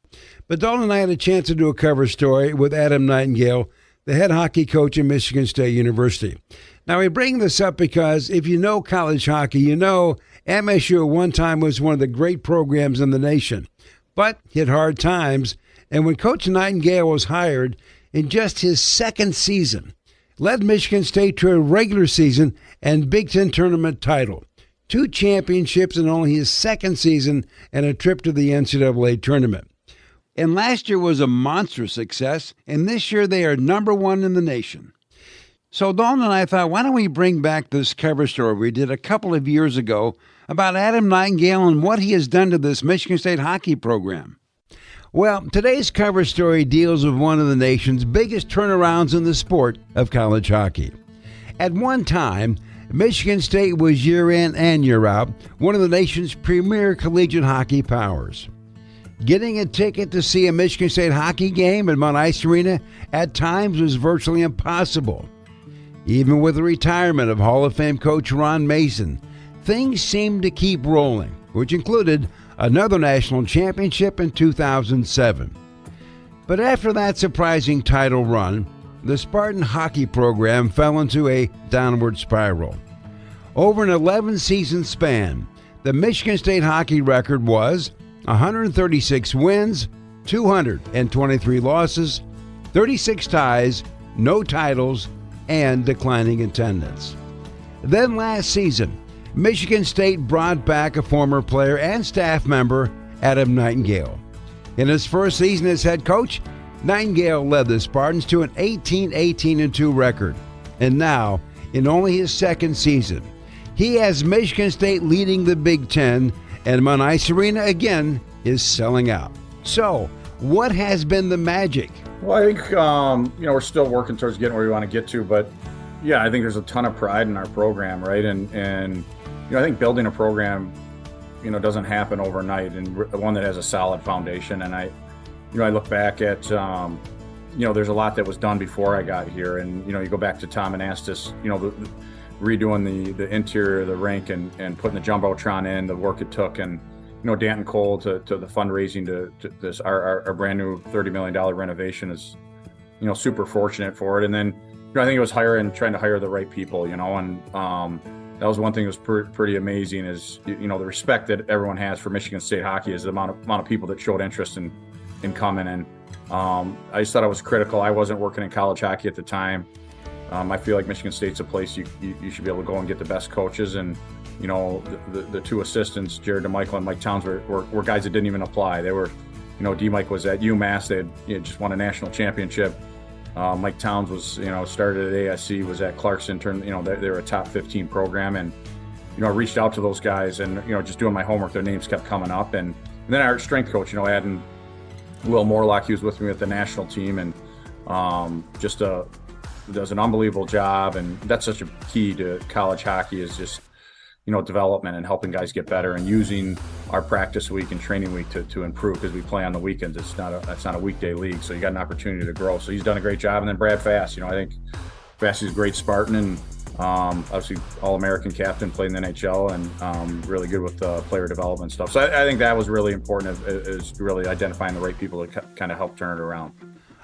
But Dalton and I had a chance to do a cover story with Adam Nightingale, the head hockey coach at Michigan State University. Now, we bring this up because if you know college hockey, you know MSU at one time was one of the great programs in the nation, but hit hard times. And when Coach Nightingale was hired, in just his second season, led Michigan State to a regular season and Big Ten tournament title, 2 championships in only his second season, and a trip to the NCAA tournament. And last year was a monstrous success, and this year they are number 1 in the nation. So Dalton and I thought, why don't we bring back this cover story we did a couple of years ago about Adam Nightingale and what he has done to this Michigan State hockey program. Well, today's cover story deals with one of the nation's biggest turnarounds in the sport of college hockey. At one time, Michigan State was year in and year out one of the nation's premier collegiate hockey powers. Getting a ticket to see a Michigan State hockey game at Mount Ice Arena at times was virtually impossible. Even with the retirement of Hall of Fame coach Ron Mason, things seemed to keep rolling, which included another national championship in 2007. But after that surprising title run, the Spartan hockey program fell into a downward spiral. Over an 11-season span, the Michigan State hockey record was 136 wins, 223 losses, 36 ties, no titles, and declining attendance. Then last season, Michigan State brought back a former player and staff member, Adam Nightingale. In his first season as head coach, Nightingale led the Spartans to an 18-18-2 record. And now, in only his second season, he has Michigan State leading the Big Ten, and Mount Ice Arena again is selling out. So, what has been the magic? Well, I think, we're still working towards getting where we want to get to, but yeah, I think there's a ton of pride in our program, right? And I think building a program, doesn't happen overnight, and one that has a solid foundation. And I I look back at, there's a lot that was done before I got here. And, you go back to Tom Anastas, redoing the interior of the rink and putting the Jumbotron in, the work it took. And, Danton Cole to the fundraising to this, our brand new $30 million renovation is, super fortunate for it. And then, I think it was trying to hire the right people, and that was one thing that was pretty amazing is, the respect that everyone has for Michigan State hockey is the amount of people that showed interest in coming in. I just thought it was critical. I wasn't working in college hockey at the time. I feel like Michigan State's a place you should be able to go and get the best coaches. And, the two assistants, Jared DeMichael and Mike Towns, were guys that didn't even apply. They were, D-Mike was at UMass. They had just won a national championship. Mike Towns was, started at ASC, was at Clarkson, they were a top 15 program. And, I reached out to those guys and, just doing my homework, their names kept coming up. And then our strength coach, adding Will Morlock, he was with me with the national team and does an unbelievable job. And that's such a key to college hockey is just, development and helping guys get better and using our practice week and training week to improve because we play on the weekends. It's not a weekday league, so you got an opportunity to grow. So he's done a great job. And then Brad Fass, I think Fass is a great Spartan and obviously All-American captain, played in the NHL and really good with player development stuff. So I think that was really important is really identifying the right people to kind of help turn it around.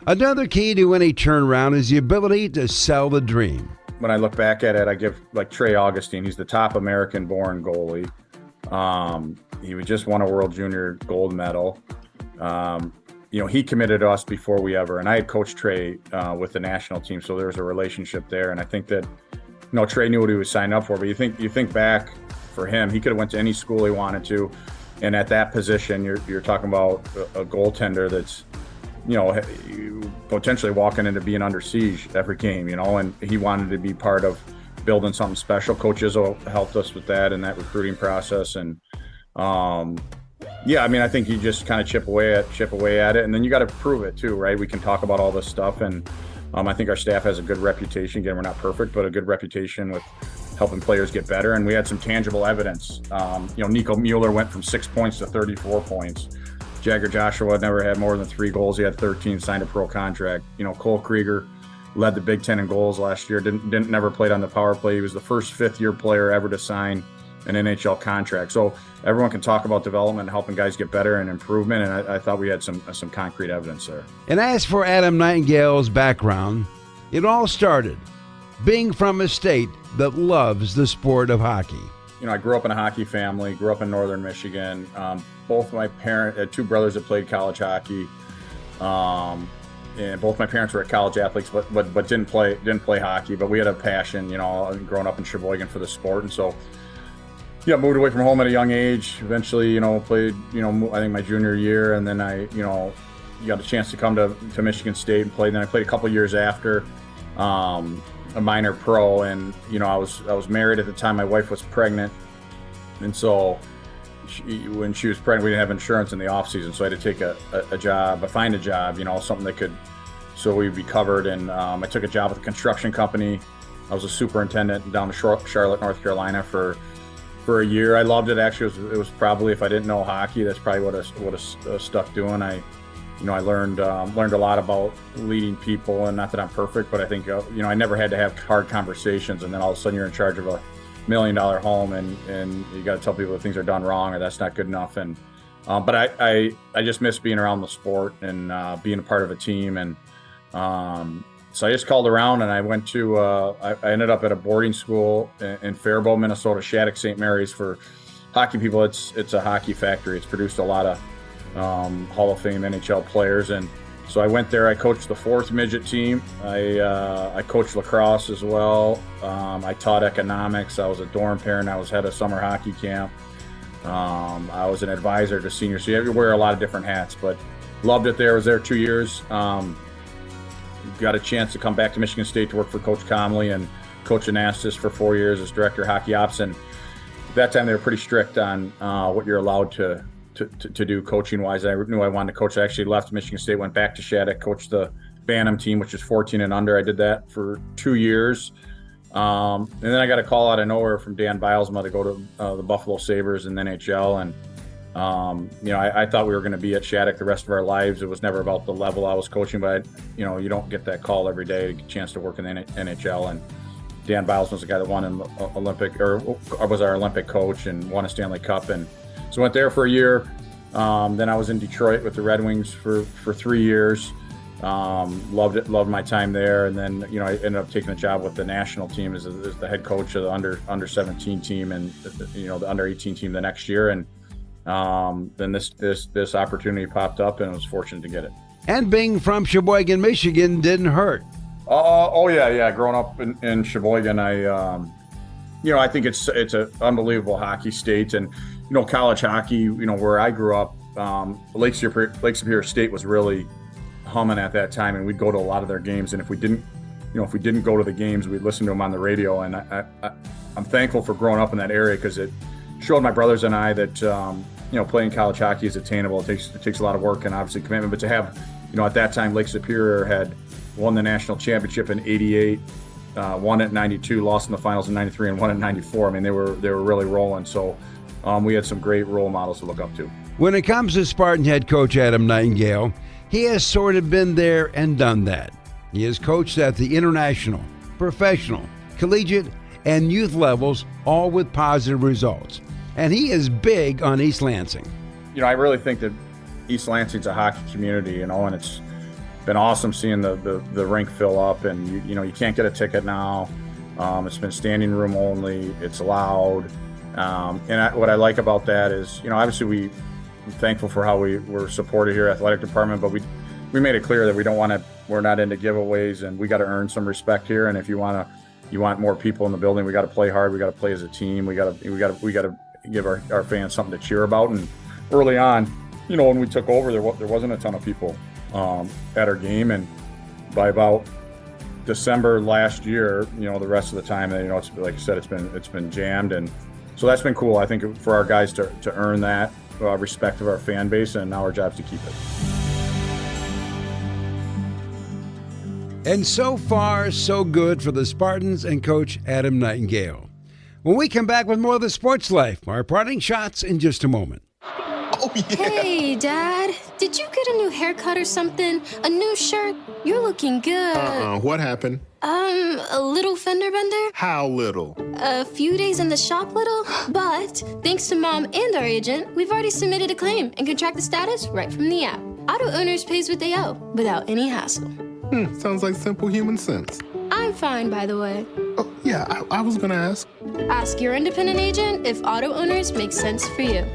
Another key to any turnaround is the ability to sell the dream. When I look back at it, I give like Trey Augustine. He's the top American-born goalie. He just won a World Junior gold medal. He committed to us before we ever, and I had coached Trey with the national team, so there was a relationship there. And I think that, Trey knew what he was signing up for. But you think back for him, he could have went to any school he wanted to, and at that position, you're talking about a goaltender that's, potentially walking into being under siege every game, and he wanted to be part of building something special. Coach Izzo helped us with that and that recruiting process. And I think you just kind of chip away at it, and then you got to prove it too, right? We can talk about all this stuff, and I think our staff has a good reputation. Again, we're not perfect, but a good reputation with helping players get better. And we had some tangible evidence. Nico Mueller went from 6 points to 34 points. Jagger Joshua never had more than 3 goals. He had 13, signed a pro contract. Cole Krieger led the Big Ten in goals last year. Never played on the power play. He was the first fifth-year player ever to sign an NHL contract. So everyone can talk about development and helping guys get better and improvement. And I thought we had some concrete evidence there. And as for Adam Nightingale's background, it all started being from a state that loves the sport of hockey. I grew up in a hockey family, grew up in northern Michigan. Both my parents had 2 brothers that played college hockey. And both my parents were college athletes, but didn't play hockey. But we had a passion, growing up in Sheboygan for the sport. And so, moved away from home at a young age. Eventually, played, I think my junior year. And then I, got a chance to come to Michigan State and play. Then I played a couple years after. A minor pro, and I was married at the time. My wife was pregnant, and so when she was pregnant, we didn't have insurance in the off season, so I had to take find a job, something that could, so we'd be covered. And I took a job with a construction company. I was a superintendent down to Charlotte, North Carolina for a year. I loved it. Actually, it was probably, if I didn't know hockey, that's probably what I stuck doing. I learned a lot about leading people, and not that I'm perfect, but I think, I never had to have hard conversations, and then all of a sudden you're in charge of $1 million home, and you got to tell people that things are done wrong or that's not good enough. And, but I just miss being around the sport and being a part of a team. And so I just called around, and I went to, I ended up at a boarding school in Faribault, Minnesota, Shattuck St. Mary's. For hockey people, it's a hockey factory. It's produced a lot of Hall of Fame NHL players. And so I went there. I coached the 4th midget team. I coached lacrosse as well. I taught economics. I was a dorm parent. I was head of summer hockey camp. I was an advisor to seniors. So you have to wear a lot of different hats, but loved it there. I was there 2 years. Got a chance to come back to Michigan State to work for Coach Comley and Coach Anastas for 4 years as director of hockey ops. And at that time, they were pretty strict on what you're allowed to do coaching-wise. I knew I wanted to coach. I actually left Michigan State, went back to Shattuck, coached the Bantam team, which is 14 and under. I did that for 2 years. And then I got a call out of nowhere from Dan Bilesma to go to the Buffalo Sabres in the NHL. And I thought we were going to be at Shattuck the rest of our lives. It was never about the level I was coaching, but you don't get that call every day to get a chance to work in the NHL. And Dan Biles was the guy that won an Olympic, or was our Olympic coach, and won a Stanley Cup. And so I went there for a year. Then I was in Detroit with the Red Wings for 3 years. Loved my time there. And then, I ended up taking a job with the national team as the head coach of the under 17 team and, the under 18 team the next year. And then this opportunity popped up, and I was fortunate to get it. And being from Sheboygan, Michigan didn't hurt. Yeah. Growing up in Sheboygan, I think it's an unbelievable hockey state, and college hockey. Where I grew up, Lake Superior State was really humming at that time, and we'd go to a lot of their games. And if we didn't go to the games, we'd listen to them on the radio. And I'm thankful for growing up in that area, because it showed my brothers and I that playing college hockey is attainable. It takes a lot of work and obviously commitment, but to have at that time Lake Superior had won the national championship in '88, won it in '92, lost in the finals in '93, and won it in '94. I mean, they were really rolling. So we had some great role models to look up to. When it comes to Spartan head coach Adam Nightingale, he has sort of been there and done that. He has coached at the international, professional, collegiate, and youth levels, all with positive results. And he is big on East Lansing. I really think that East Lansing's a hockey community, and it's been awesome seeing the rink fill up, and you can't get a ticket now. It's been standing room only. It's loud. What I like about that is, obviously I'm thankful for how we were supported here, athletic department, but we made it clear that we're not into giveaways, and we got to earn some respect here. And if you want more people in the building, we got to play hard. We got to play as a team. We got to give our fans something to cheer about. And early on, when we took over, there wasn't a ton of people at our game, and by about December last year, the rest of the time, it's like I said, it's been jammed, and so that's been cool. I think for our guys to earn that respect of our fan base, and now our job's to keep it. And so far, so good for the Spartans and Coach Adam Nightingale. When we come back with more of the Sports Life, our parting shots in just a moment. Oh, yeah. Hey, Dad. Did you get a new haircut or something? A new shirt? You're looking good. What happened? A little fender bender? How little? A few days in the shop little. But thanks to Mom and our agent, we've already submitted a claim and can track the status right from the app. Auto Owners pays what they owe without any hassle. Sounds like simple human sense. I'm fine, by the way. Oh, yeah, I was gonna ask. Ask your independent agent if Auto Owners makes sense for you.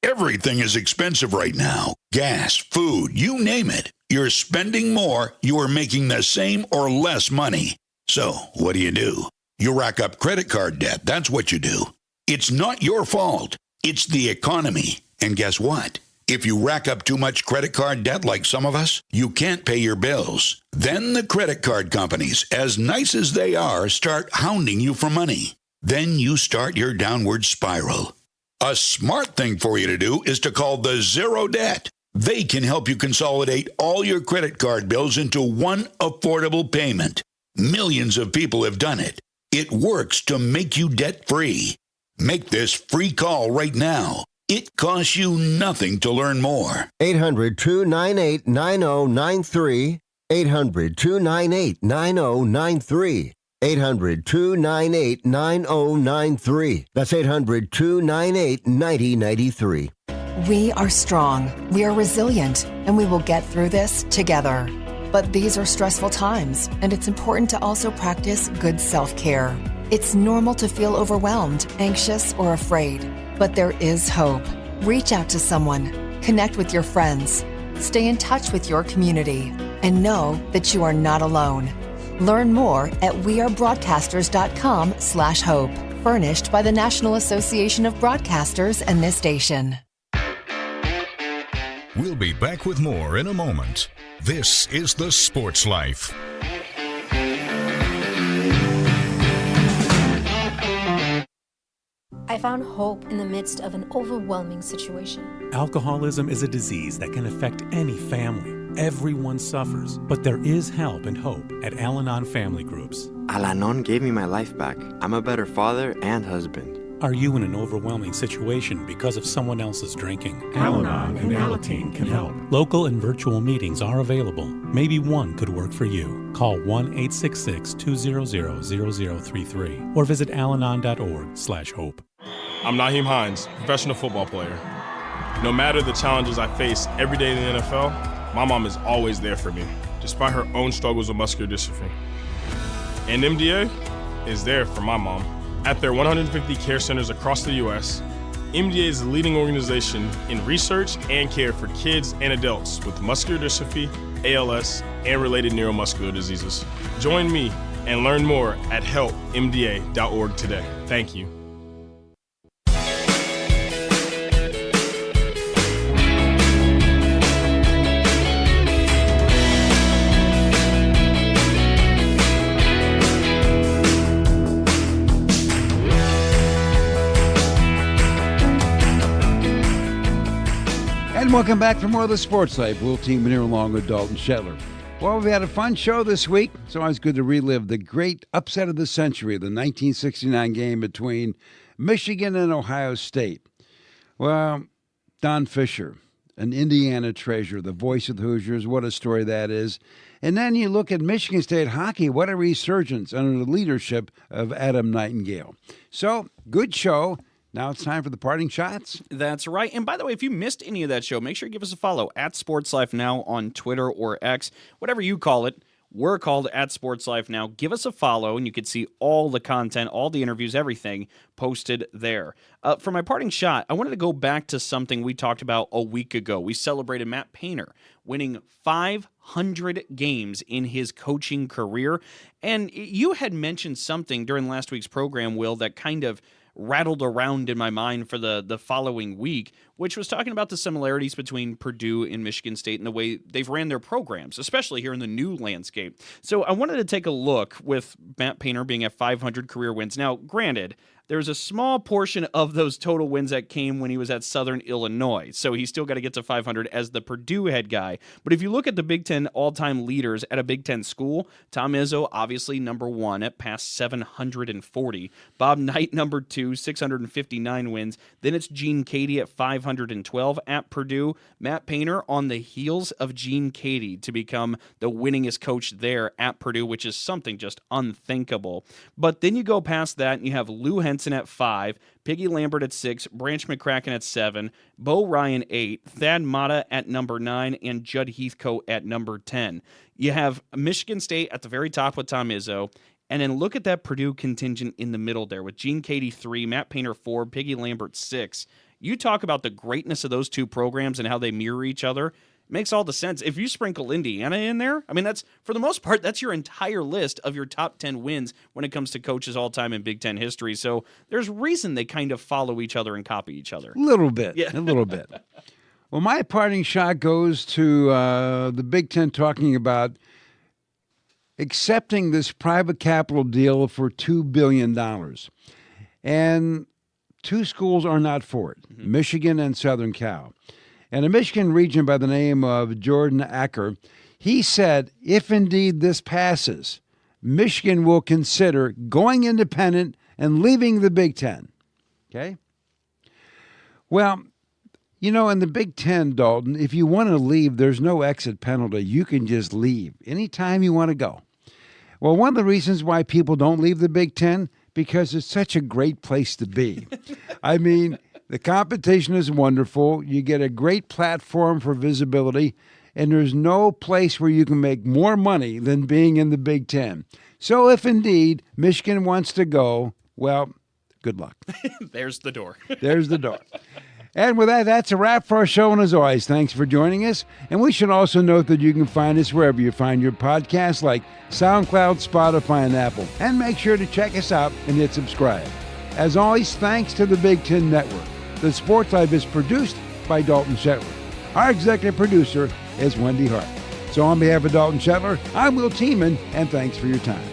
Everything is expensive right now. Gas, food, you name it. You're spending more, you are making the same or less money. So, what do? You rack up credit card debt, that's what you do. It's not your fault. It's the economy. And guess what? If you rack up too much credit card debt like some of us, you can't pay your bills. Then the credit card companies, as nice as they are, start hounding you for money. Then you start your downward spiral. A smart thing for you to do is to call the Zero Debt. They can help you consolidate all your credit card bills into one affordable payment. Millions of people have done it. It works to make you debt-free. Make this free call right now. It costs you nothing to learn more. 800-298-9093. 800-298-9093. 800-298-9093. That's 800-298-9093. We are strong, we are resilient, and we will get through this together. But these are stressful times, and it's important to also practice good self-care. It's normal to feel overwhelmed, anxious, or afraid, but there is hope. Reach out to someone, connect with your friends, stay in touch with your community, and know that you are not alone. Learn more at wearebroadcasters.com/hope. Furnished by the National Association of Broadcasters and this station. We'll be back with more in a moment. This is The Sports Life. I found hope in the midst of an overwhelming situation. Alcoholism is a disease that can affect any family. Everyone suffers, but there is help and hope at Al-Anon Family Groups. Al-Anon gave me my life back. I'm a better father and husband. Are you in an overwhelming situation because of someone else's drinking? Al-Anon and Alateen can help. Local and virtual meetings are available. Maybe one could work for you. Call 1-866-200-0033 or visit alanon.org/hope. I'm Naheem Hines, professional football player. No matter the challenges I face every day in the NFL, my mom is always there for me, despite her own struggles with muscular dystrophy. And MDA is there for my mom. At their 150 care centers across the U.S., MDA is the leading organization in research and care for kids and adults with muscular dystrophy, ALS, and related neuromuscular diseases. Join me and learn more at helpmda.org today. Thank you. And welcome back for more of the Sports Life. Will Team here along with Dalton Shetler. Well, we had a fun show this week. It's always good to relive the great upset of the century, the 1969 game between Michigan and Ohio State. Well, Don Fischer, an Indiana treasure, the voice of the Hoosiers, what a story that is. And then you look at Michigan State hockey, what a resurgence under the leadership of Adam Nightingale. So, good show. Now it's time for the parting shots. That's right. And by the way, if you missed any of that show, make sure you give us a follow at Sports Life Now on Twitter or X, whatever you call it. We're called at Sports Life Now. Give us a follow, and you can see all the content, all the interviews, everything posted there. For my parting shot, I wanted to go back to something we talked about a week ago. We celebrated Matt Painter winning 500 games in his coaching career. And you had mentioned something during last week's program, Will, that kind of rattled around in my mind for the following week, which was talking about the similarities between Purdue and Michigan State and the way they've ran their programs, especially here in the new landscape. So I wanted to take a look with Matt Painter being at 500 career wins. Now, granted, there's a small portion of those total wins that came when he was at Southern Illinois, so he's still got to get to 500 as the Purdue head guy. But if you look at the Big Ten all-time leaders at a Big Ten school, Tom Izzo, obviously number one at past 740. Bob Knight, number two, 659 wins. Then it's Gene Cady at 512 at Purdue. Matt Painter on the heels of Gene Cady to become the winningest coach there at Purdue, which is something just unthinkable. But then you go past that and you have Lou Henson at 5, Piggy Lambert at 6, Branch McCracken at 7, Bo Ryan 8, Thad Matta at number 9, and Judd Heathcote at number 10. You have Michigan State at the very top with Tom Izzo, and then look at that Purdue contingent in the middle there with Gene Cady 3, Matt Painter 4, Piggy Lambert 6. You talk about the greatness of those two programs and how they mirror each other. It makes all the sense. If you sprinkle Indiana in there, I mean, that's, for the most part, that's your entire list of your top 10 wins when it comes to coaches all time in Big Ten history. So there's reason they kind of follow each other and copy each other. A little bit. Yeah. A little bit. Well, my parting shot goes to the Big Ten talking about accepting this private capital deal for $2 billion. And two schools are not for it, Michigan and Southern Cal. And a Michigan region by the name of Jordan Acker, he said, if indeed this passes, Michigan will consider going independent and leaving the Big Ten. Okay? Well, you know, in the Big Ten, Dalton, if you want to leave, there's no exit penalty. You can just leave anytime you want to go. Well, one of the reasons why people don't leave the Big Ten, because it's such a great place to be. I mean, the competition is wonderful. You get a great platform for visibility, and there's no place where you can make more money than being in the Big Ten. So if indeed Michigan wants to go, well, good luck. There's the door. There's the door. And with that, that's a wrap for our show. And as always, thanks for joining us. And we should also note that you can find us wherever you find your podcasts, like SoundCloud, Spotify, and Apple. And make sure to check us out and hit subscribe. As always, thanks to the Big Ten Network. The Sports Life is produced by Dalton Shetler. Our executive producer is Wendy Hart. So on behalf of Dalton Shetler, I'm Will Tiemann, and thanks for your time.